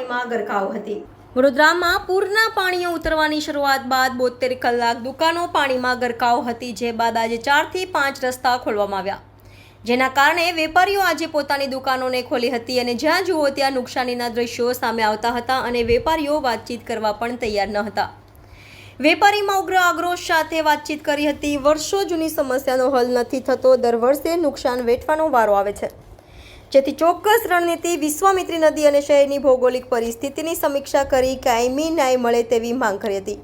પાણીમાં ગરકાવ હતી। વડોદરામાં પૂરના પાણીઓ ઉતરવાની શરૂઆત બાદ 72 કલાક દુકાનો પાણીમાં ગરકાવ હતી, જે બાદ આજે 4 થી 5 રસ્તા ખોલવામાં આવ્યા, જેના કારણે વેપારીઓ આજે પોતાની દુકાનોને ખોલી હતી અને જ્યાં જુઓ ત્યાં નુકસાનીના દ્રશ્યો સામે આવતા હતા અને વેપારીઓ વાતચીત કરવા પણ તૈયાર ન હતા। વેપારીમાં ઉગ્ર આક્રોશ સાથે વાતચીત કરી હતી। વર્ષો જૂની સમસ્યાનો હલ નથી થતો, દર વર્ષે નુકસાન વેઠવાનો વારો આવે છે, જેથી ચોક્કસ રણનીતિ, વિશ્વામિત્રી નદી અને શહેરની ભૌગોલિક પરિસ્થિતિની સમીક્ષા કરી કાયમી ન્યાય મળે તેવી માંગ કરી હતી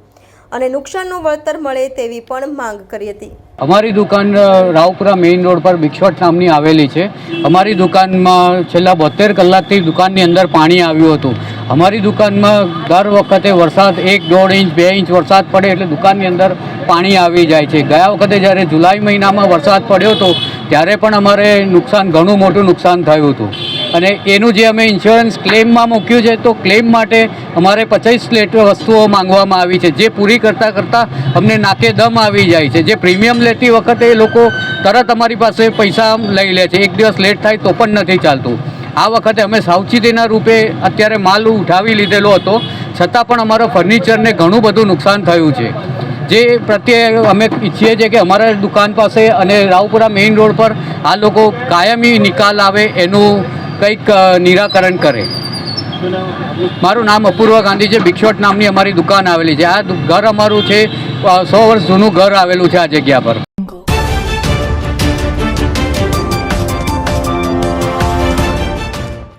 અને નુકસાનનું વળતર મળે તેવી પણ માંગ કરી હતી। અમારી દુકાન રાવપુરા મેઇન રોડ પર બિગશોટ નામની આવેલી છે। અમારી દુકાનમાં છેલ્લા 72 કલાકથી દુકાનની અંદર પાણી આવ્યું હતું। અમારી દુકાનમાં દર વખતે વરસાદ 1-1.5 ઇંચ 2 ઇંચ વરસાદ પડે એટલે દુકાનની અંદર પાણી આવી જાય છે। ગયા વખતે જ્યારે જુલાઈ મહિનામાં વરસાદ પડ્યો હતો ત્યારે પણ અમારે ઘણું મોટું નુકસાન થયું હતું અને એનું જે અમે ઇન્સ્યોરન્સ ક્લેમમાં મૂક્યું છે, તો ક્લેમ માટે અમારે 25 વસ્તુઓ માંગવામાં આવી છે, જે પૂરી કરતાં અમને નાકે દમ આવી જાય છે। જે પ્રીમિયમ લેતી વખતે એ લોકો તરત અમારી પાસે પૈસા લઈ લે છે, એક દિવસ લેટ થાય તો પણ નથી ચાલતું। આ વખતે અમે સાવચેતીના રૂપે અત્યારે માલ ઉઠાવી લીધેલો હતો, છતાં પણ અમારા ફર્નિચરને ઘણું બધું નુકસાન થયું છે, જે પ્રત્યે અમે ઈચ્છીએ છીએ કે અમારા દુકાન પાસે અને રાવપુરા મેઇન રોડ પર આ લોકો કાયમી નિકાલ આવે, એનું કંઈક નિરાકરણ કરે। મારું નામ અપૂર્વ ગાંધી છે। બિગશોટ નામની અમારી દુકાન આવેલી છે। આ ઘર અમારું છે, 100 વર્ષ જૂનું ઘર આવેલું છે આ જગ્યા પર।